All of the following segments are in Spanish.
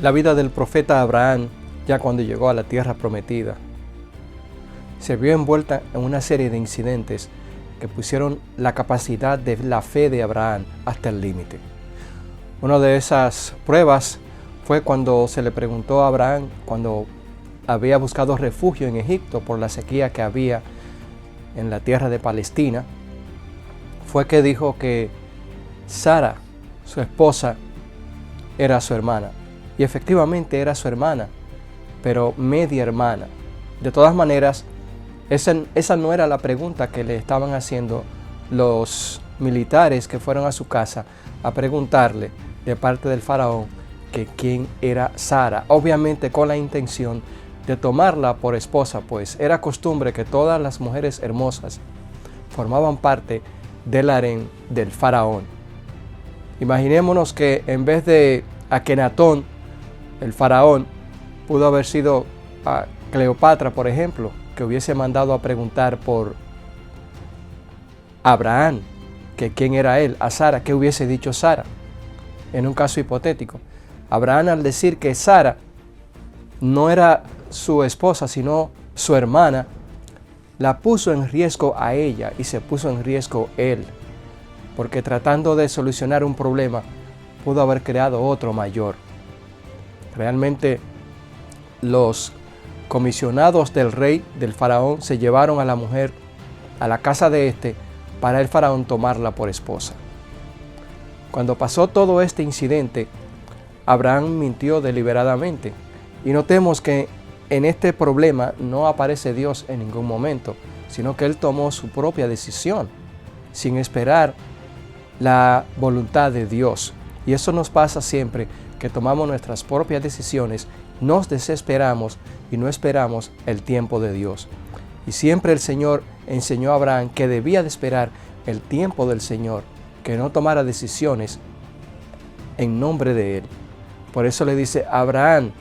La vida del profeta Abraham, ya cuando llegó a la tierra prometida, se vio envuelta en una serie de incidentes que pusieron la capacidad de la fe de Abraham hasta el límite. Una de esas pruebas fue cuando se le preguntó a Abraham, cuando había buscado refugio en Egipto por la sequía que había en la tierra de Palestina, fue que dijo que Sara, su esposa, era su hermana. Y efectivamente era su hermana, pero media hermana. De todas maneras, esa no era la pregunta que le estaban haciendo los militares que fueron a su casa a preguntarle de parte del faraón que quién era Sara, obviamente con la intención de tomarla por esposa, pues era costumbre que todas las mujeres hermosas formaban parte del harén del faraón. Imaginémonos que en vez de Akenatón, el faraón, pudo haber sido a Cleopatra, por ejemplo, que hubiese mandado a preguntar por Abraham, que quién era él, a Sara, ¿qué hubiese dicho Sara? En un caso hipotético, Abraham, al decir que Sara no era su esposa, sino su hermana, la puso en riesgo a ella y se puso en riesgo él, porque tratando de solucionar un problema, pudo haber creado otro mayor. Realmente los comisionados del rey, del faraón, se llevaron a la mujer a la casa de este para el faraón tomarla por esposa. Cuando pasó todo este incidente, Abraham mintió deliberadamente. Y notemos que en este problema no aparece Dios en ningún momento, sino que él tomó su propia decisión, sin esperar la voluntad de Dios. Y eso nos pasa siempre que tomamos nuestras propias decisiones, nos desesperamos y no esperamos el tiempo de Dios. Y siempre el Señor enseñó a Abraham que debía de esperar el tiempo del Señor, que no tomara decisiones en nombre de Él. Por eso le dice: Abraham,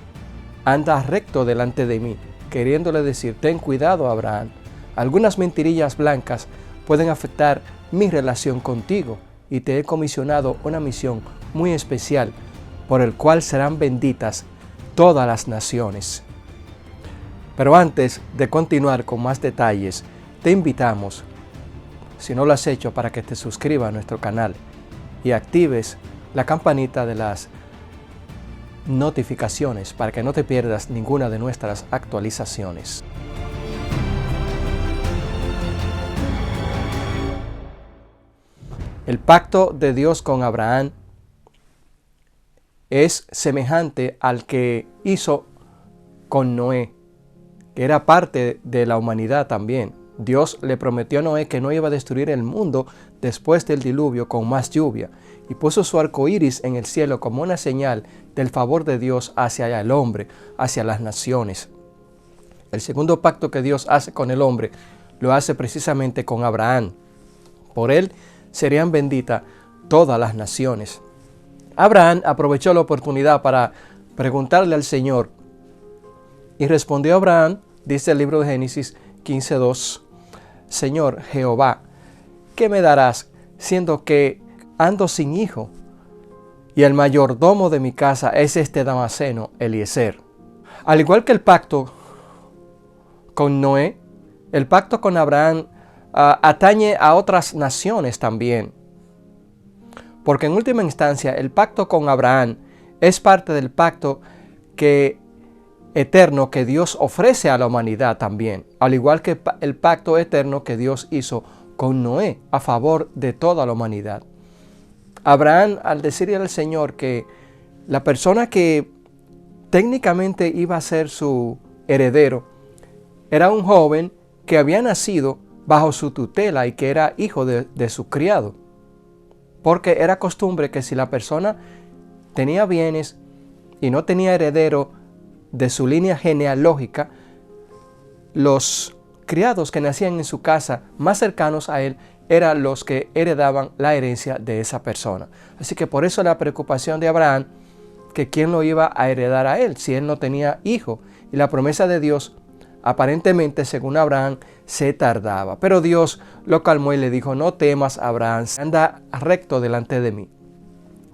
anda recto delante de mí, queriéndole decir: ten cuidado, Abraham. Algunas mentirillas blancas pueden afectar mi relación contigo y te he comisionado una misión muy especial por el cual serán benditas todas las naciones. Pero antes de continuar con más detalles, te invitamos, si no lo has hecho, para que te suscribas a nuestro canal y actives la campanita de las notificaciones para que no te pierdas ninguna de nuestras actualizaciones. El pacto de Dios con Abraham es semejante al que hizo con Noé, que era parte de la humanidad también. Dios le prometió a Noé que no iba a destruir el mundo después del diluvio con más lluvia, y puso su arco iris en el cielo como una señal del favor de Dios hacia el hombre, hacia las naciones. El segundo pacto que Dios hace con el hombre lo hace precisamente con Abraham. Por él serían benditas todas las naciones. Abraham aprovechó la oportunidad para preguntarle al Señor, y respondió Abraham, dice el libro de Génesis 15:2, Señor Jehová, ¿qué me darás, siendo que ando sin hijo, y el mayordomo de mi casa es este Damaseno, Eliezer? Al igual que el pacto con Noé, el pacto con Abraham atañe a otras naciones también. Porque en última instancia, el pacto con Abraham es parte del pacto eterno que Dios ofrece a la humanidad también, al igual que el pacto eterno que Dios hizo con Noé a favor de toda la humanidad. Abraham, al decirle al Señor que la persona que técnicamente iba a ser su heredero era un joven que había nacido bajo su tutela y que era hijo de su criado, porque era costumbre que si la persona tenía bienes y no tenía heredero de su línea genealógica, los criados que nacían en su casa más cercanos a él eran los que heredaban la herencia de esa persona. Así que por eso la preocupación de Abraham, que quién lo iba a heredar a él si él no tenía hijo, y la promesa de Dios aparentemente, según Abraham, se tardaba. Pero Dios lo calmó y le dijo: no temas, Abraham, anda recto delante de mí.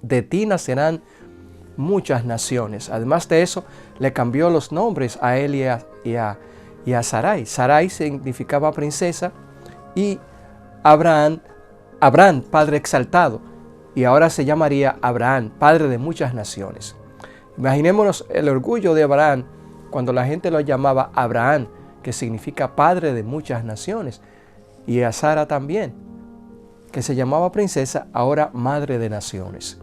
De ti nacerán muchas naciones. Además de eso, le cambió los nombres a él y a Sarai. Sarai significaba princesa y Abraham, padre exaltado. Y ahora se llamaría Abraham, padre de muchas naciones. Imaginémonos el orgullo de Abraham cuando la gente lo llamaba Abraham, que significa padre de muchas naciones. Y a Sara también, que se llamaba princesa, ahora madre de naciones.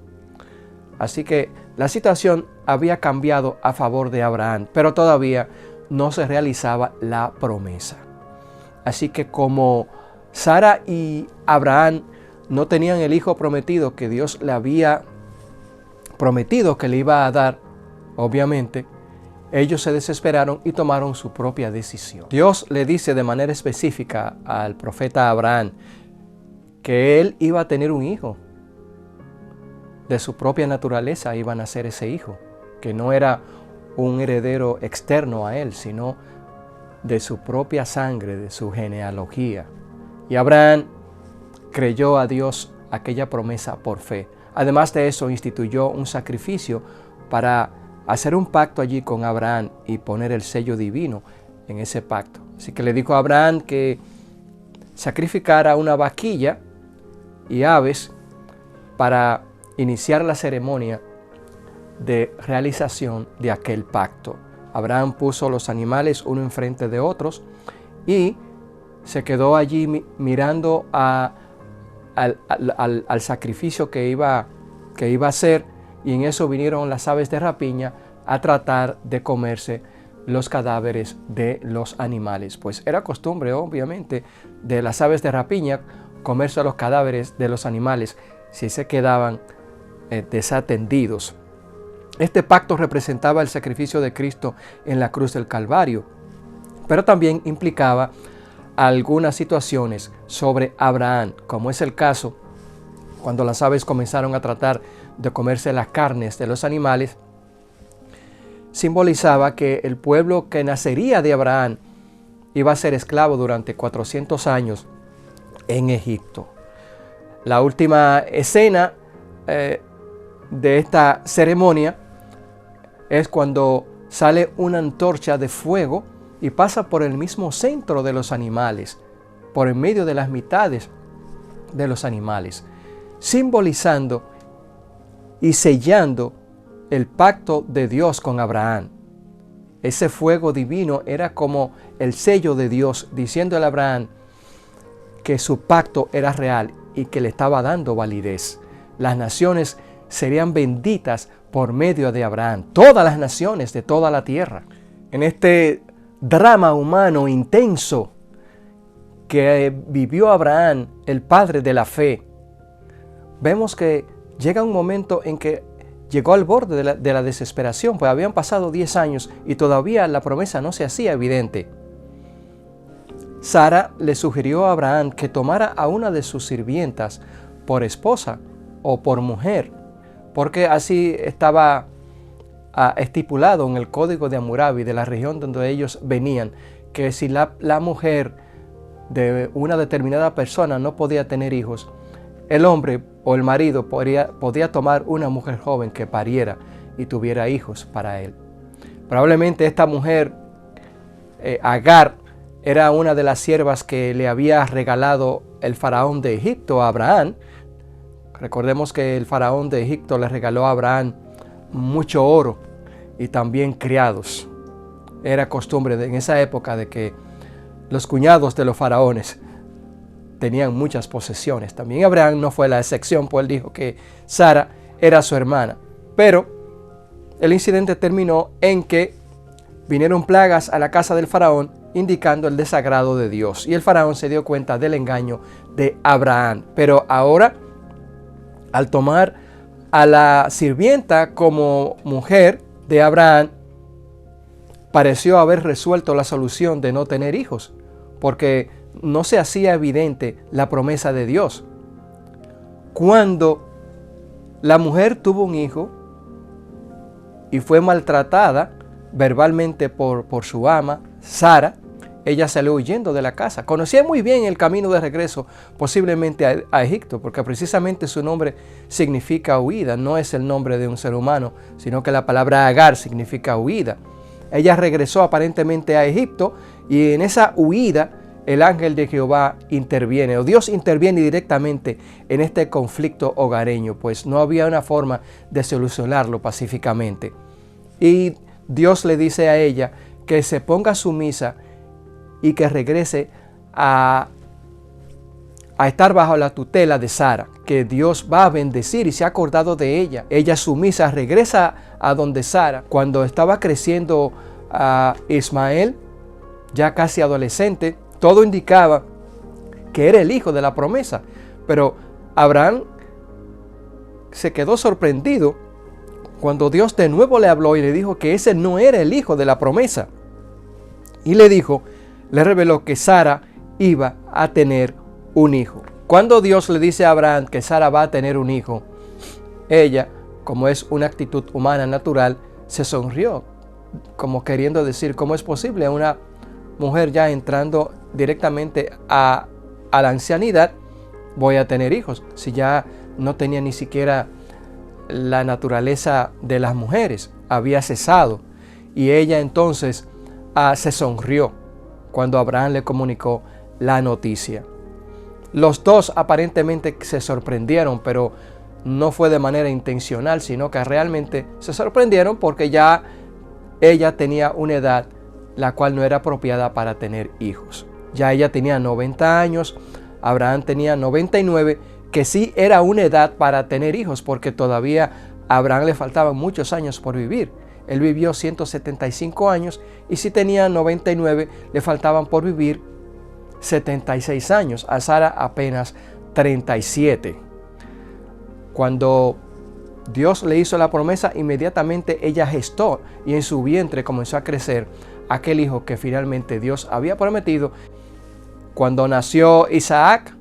Así que la situación había cambiado a favor de Abraham, pero todavía no se realizaba la promesa. Así que como Sara y Abraham no tenían el hijo prometido que Dios le había prometido que le iba a dar, obviamente, ellos se desesperaron y tomaron su propia decisión. Dios le dice de manera específica al profeta Abraham que él iba a tener un hijo. De su propia naturaleza iba a nacer ese hijo, que no era un heredero externo a él, sino de su propia sangre, de su genealogía. Y Abraham creyó a Dios aquella promesa por fe. Además de eso, instituyó un sacrificio para hacer un pacto allí con Abraham y poner el sello divino en ese pacto. Así que le dijo a Abraham que sacrificara una vaquilla y aves para iniciar la ceremonia de realización de aquel pacto. Abraham puso los animales uno enfrente de otros y se quedó allí mirando al sacrificio que iba a hacer, y en eso vinieron las aves de rapiña a tratar de comerse los cadáveres de los animales. Pues era costumbre, obviamente, de las aves de rapiña comerse los cadáveres de los animales si se quedaban desatendidos. Este pacto representaba el sacrificio de Cristo en la cruz del Calvario, pero también implicaba algunas situaciones sobre Abraham, como es el caso cuando las aves comenzaron a tratar de comerse las carnes de los animales. Simbolizaba que el pueblo que nacería de Abraham iba a ser esclavo durante 400 años en Egipto. La última escena de esta ceremonia es cuando sale una antorcha de fuego y pasa por el mismo centro de los animales, por en medio de las mitades de los animales, simbolizando y sellando el pacto de Dios con Abraham. Ese fuego divino era como el sello de Dios, diciéndole a Abraham que su pacto era real y que le estaba dando validez. Las naciones serían benditas por medio de Abraham, todas las naciones de toda la tierra. En este drama humano intenso que vivió Abraham, el padre de la fe, vemos que llega un momento en que llegó al borde de la desesperación, pues habían pasado 10 años y todavía la promesa no se hacía evidente. Sara le sugirió a Abraham que tomara a una de sus sirvientas por esposa o por mujer, porque así estaba estipulado en el código de Hammurabi, de la región donde ellos venían, que si la mujer de una determinada persona no podía tener hijos, el hombre o el marido podía tomar una mujer joven que pariera y tuviera hijos para él. Probablemente esta mujer, Agar, era una de las siervas que le había regalado el faraón de Egipto a Abraham. Recordemos que el faraón de Egipto le regaló a Abraham mucho oro y también criados. Era costumbre en esa época de que los cuñados de los faraones tenían muchas posesiones. También Abraham no fue la excepción, pues él dijo que Sara era su hermana. Pero el incidente terminó en que vinieron plagas a la casa del faraón, indicando el desagrado de Dios. Y el faraón se dio cuenta del engaño de Abraham. Pero ahora, al tomar a la sirvienta como mujer de Abraham, pareció haber resuelto la solución de no tener hijos, porque no se hacía evidente la promesa de Dios. Cuando la mujer tuvo un hijo y fue maltratada verbalmente por su ama, Sara, ella salió huyendo de la casa. Conocía muy bien el camino de regreso, posiblemente a Egipto, porque precisamente su nombre significa huida. No es el nombre de un ser humano, sino que la palabra Agar significa huida. Ella regresó aparentemente a Egipto y en esa huida el ángel de Jehová interviene, o Dios interviene directamente en este conflicto hogareño, pues no había una forma de solucionarlo pacíficamente. Y Dios le dice a ella que se ponga sumisa y que regrese a estar bajo la tutela de Sara, que Dios va a bendecir y se ha acordado de ella. Ella sumisa regresa a donde Sara. Cuando estaba creciendo Ismael, ya casi adolescente, todo indicaba que era el hijo de la promesa, pero Abraham se quedó sorprendido cuando Dios de nuevo le habló y le dijo que ese no era el hijo de la promesa. Y le reveló que Sara iba a tener un hijo. Cuando Dios le dice a Abraham que Sara va a tener un hijo, ella, como es una actitud humana natural, se sonrió, como queriendo decir, ¿cómo es posible una mujer ya entrando directamente a la ancianidad voy a tener hijos? Si ya no tenía ni siquiera la naturaleza de las mujeres, había cesado. Y ella entonces se sonrió cuando Abraham le comunicó la noticia. Los dos aparentemente se sorprendieron, pero no fue de manera intencional, sino que realmente se sorprendieron porque ya ella tenía una edad la cual no era apropiada para tener hijos. Ya ella tenía 90 años, Abraham tenía 99, que sí era una edad para tener hijos, porque todavía a Abraham le faltaban muchos años por vivir. Él vivió 175 años y si tenía 99, le faltaban por vivir 76 años. A Sara apenas 37. Cuando Dios le hizo la promesa, inmediatamente ella gestó y en su vientre comenzó a crecer aquel hijo que finalmente Dios había prometido. Cuando nació Isaac,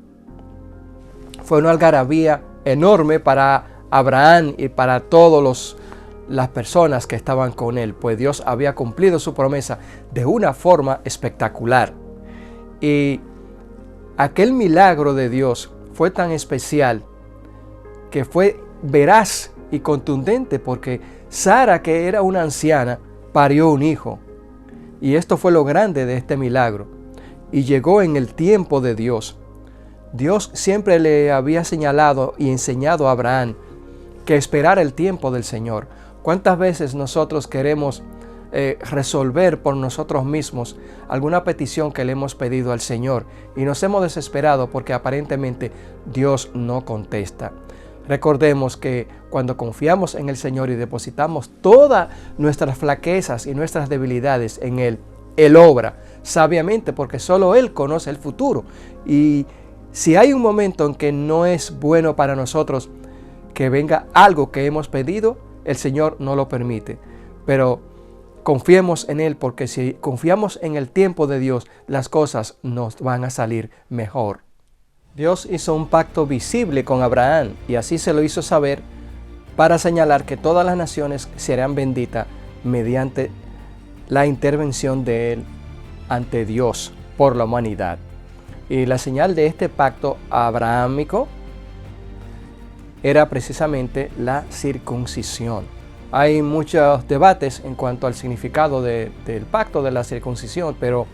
fue una algarabía enorme para Abraham y para todas las personas que estaban con él, pues Dios había cumplido su promesa de una forma espectacular. Y aquel milagro de Dios fue tan especial que fue veraz y contundente, porque Sara, que era una anciana, parió un hijo. Y esto fue lo grande de este milagro. Y llegó en el tiempo de Dios. Dios siempre le había señalado y enseñado a Abraham que esperara el tiempo del Señor. ¿Cuántas veces nosotros queremos resolver por nosotros mismos alguna petición que le hemos pedido al Señor y nos hemos desesperado porque aparentemente Dios no contesta? Recordemos que cuando confiamos en el Señor y depositamos todas nuestras flaquezas y nuestras debilidades en Él, Él obra sabiamente, porque solo Él conoce el futuro. Y si hay un momento en que no es bueno para nosotros que venga algo que hemos pedido, el Señor no lo permite. Pero confiemos en Él, porque si confiamos en el tiempo de Dios, las cosas nos van a salir mejor. Dios hizo un pacto visible con Abraham y así se lo hizo saber para señalar que todas las naciones serán benditas mediante la intervención de Él ante Dios por la humanidad. Y la señal de este pacto abrahámico era precisamente la circuncisión. Hay muchos debates en cuanto al significado del pacto de la circuncisión, pero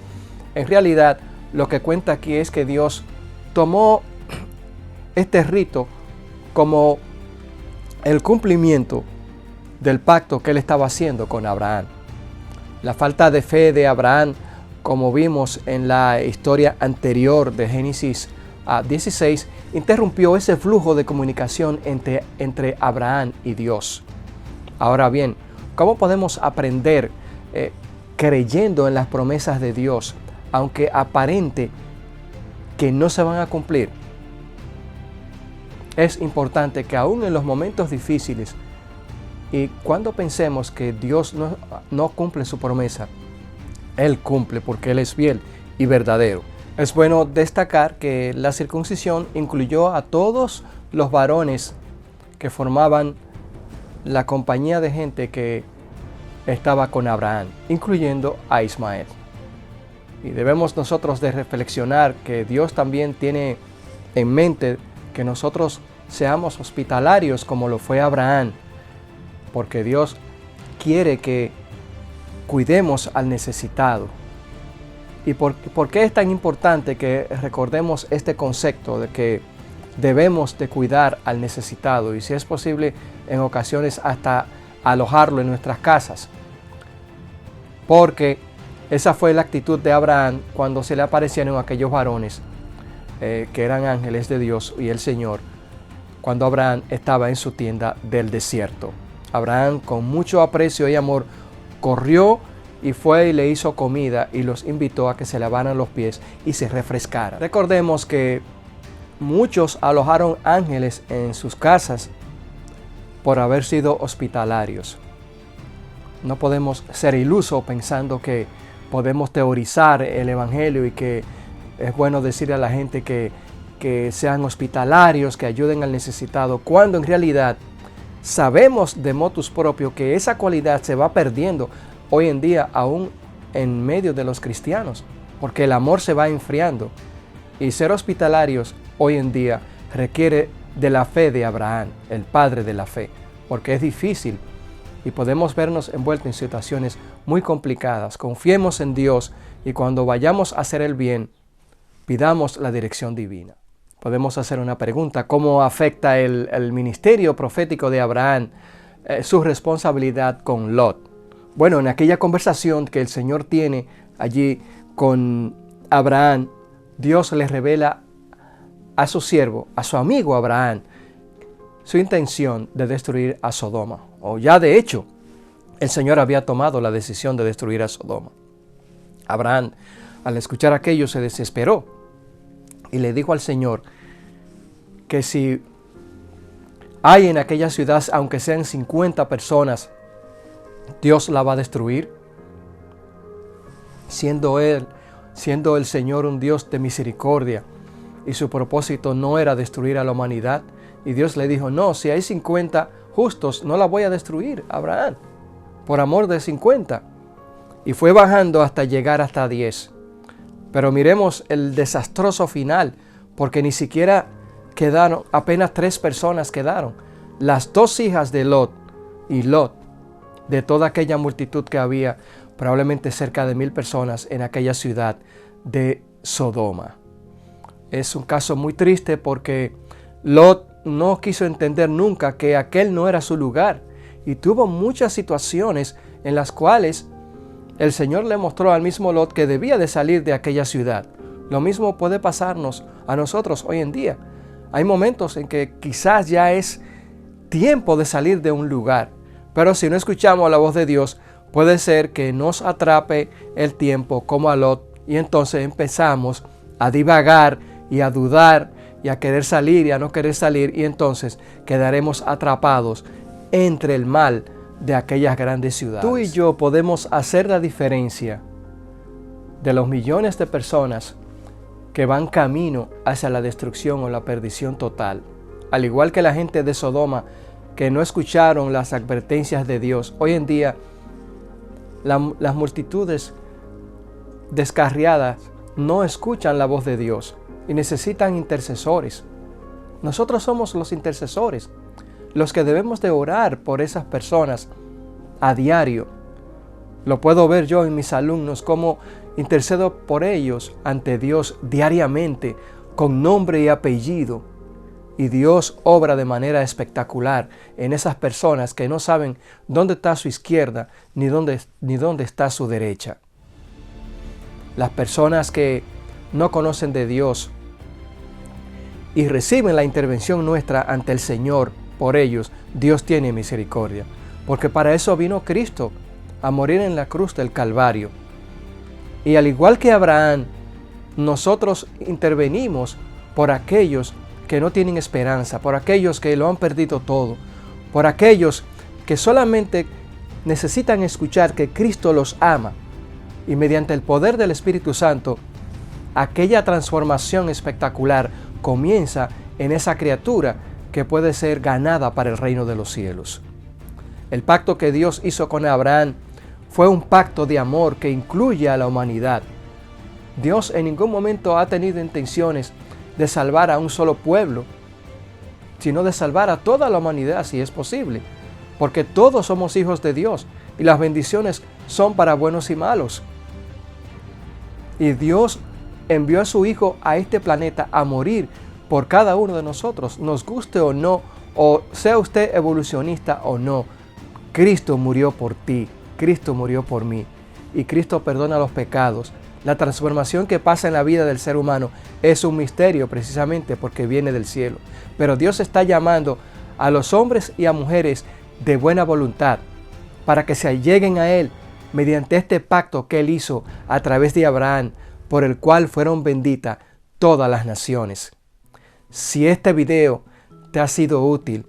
en realidad lo que cuenta aquí es que Dios tomó este rito como el cumplimiento del pacto que Él estaba haciendo con Abraham. La falta de fe de Abraham, como vimos en la historia anterior de Génesis 16, interrumpió ese flujo de comunicación entre Abraham y Dios. Ahora bien, ¿cómo podemos aprender creyendo en las promesas de Dios, aunque aparente que no se van a cumplir? Es importante que aún en los momentos difíciles y cuando pensemos que Dios no cumple su promesa, Él cumple, porque Él es fiel y verdadero. Es bueno destacar que la circuncisión incluyó a todos los varones que formaban la compañía de gente que estaba con Abraham, incluyendo a Ismael. Y debemos nosotros de reflexionar que Dios también tiene en mente que nosotros seamos hospitalarios como lo fue Abraham, porque Dios quiere que cuidemos al necesitado. ¿Y por qué es tan importante que recordemos este concepto de que debemos de cuidar al necesitado y si es posible en ocasiones hasta alojarlo en nuestras casas? Porque esa fue la actitud de Abraham cuando se le aparecieron aquellos varones que eran ángeles de Dios y el Señor, cuando Abraham estaba en su tienda del desierto. Abraham, con mucho aprecio y amor, corrió y fue y le hizo comida y los invitó a que se lavaran los pies y se refrescaran. Recordemos que muchos alojaron ángeles en sus casas por haber sido hospitalarios. No podemos ser ilusos pensando que podemos teorizar el Evangelio y que es bueno decirle a la gente que sean hospitalarios, que ayuden al necesitado, cuando en realidad sabemos de motus propio que esa cualidad se va perdiendo hoy en día aún en medio de los cristianos, porque el amor se va enfriando y ser hospitalarios hoy en día requiere de la fe de Abraham, el padre de la fe, porque es difícil y podemos vernos envueltos en situaciones muy complicadas. Confiemos en Dios y cuando vayamos a hacer el bien, pidamos la dirección divina. Podemos hacer una pregunta: ¿cómo afecta el ministerio profético de Abraham su responsabilidad con Lot? Bueno, en aquella conversación que el Señor tiene allí con Abraham, Dios le revela a su siervo, a su amigo Abraham, su intención de destruir a Sodoma. O ya de hecho, el Señor había tomado la decisión de destruir a Sodoma. Abraham, al escuchar aquello, se desesperó y le dijo al Señor que si hay en aquella ciudad, aunque sean 50 personas, Dios la va a destruir, siendo el Señor un Dios de misericordia y su propósito no era destruir a la humanidad. Y Dios le dijo: no, si hay 50 justos, no la voy a destruir, Abraham, por amor de 50. Y fue bajando hasta llegar hasta 10. Pero miremos el desastroso final, porque ni siquiera quedaron, apenas 3 personas quedaron. Las 2 hijas de Lot y Lot, de toda aquella multitud que había, probablemente cerca de 1000 personas en aquella ciudad de Sodoma. Es un caso muy triste porque Lot no quiso entender nunca que aquel no era su lugar y tuvo muchas situaciones en las cuales el Señor le mostró al mismo Lot que debía de salir de aquella ciudad. Lo mismo puede pasarnos a nosotros hoy en día. Hay momentos en que quizás ya es tiempo de salir de un lugar, pero si no escuchamos la voz de Dios, puede ser que nos atrape el tiempo como a Lot y entonces empezamos a divagar y a dudar y a querer salir y a no querer salir, y entonces quedaremos atrapados entre el mal de aquellas grandes ciudades. Tú y yo podemos hacer la diferencia de los millones de personas que van camino hacia la destrucción o la perdición total. Al igual que la gente de Sodoma que no escucharon las advertencias de Dios, hoy en día las multitudes descarriadas no escuchan la voz de Dios y necesitan intercesores. Nosotros somos los intercesores, los que debemos de orar por esas personas a diario. Lo puedo ver yo en mis alumnos, como intercedo por ellos ante Dios diariamente, con nombre y apellido. Y Dios obra de manera espectacular en esas personas que no saben dónde está su izquierda ni dónde está su derecha. Las personas que no conocen de Dios y reciben la intervención nuestra ante el Señor por ellos, Dios tiene misericordia, porque para eso vino Cristo, a morir en la cruz del Calvario. Y al igual que Abraham, nosotros intervenimos por aquellos que no tienen esperanza, por aquellos que lo han perdido todo, por aquellos que solamente necesitan escuchar que Cristo los ama, y mediante el poder del Espíritu Santo, aquella transformación espectacular comienza en esa criatura que puede ser ganada para el reino de los cielos. El pacto que Dios hizo con Abraham fue un pacto de amor que incluye a la humanidad. Dios en ningún momento ha tenido intenciones de salvar a un solo pueblo, sino de salvar a toda la humanidad si es posible, porque todos somos hijos de Dios y las bendiciones son para buenos y malos. Y Dios envió a su Hijo a este planeta a morir por cada uno de nosotros, nos guste o no, o sea usted evolucionista o no. Cristo murió por ti, Cristo murió por mí, y Cristo perdona los pecados. La transformación que pasa en la vida del ser humano es un misterio precisamente porque viene del cielo. Pero Dios está llamando a los hombres y a mujeres de buena voluntad para que se alleguen a Él mediante este pacto que Él hizo a través de Abraham, por el cual fueron benditas todas las naciones. Si este video te ha sido útil,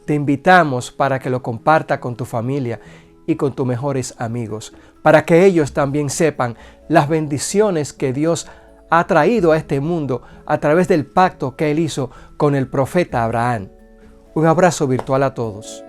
te invitamos para que lo compartas con tu familia y con tus mejores amigos, para que ellos también sepan las bendiciones que Dios ha traído a este mundo a través del pacto que Él hizo con el profeta Abraham. Un abrazo virtual a todos.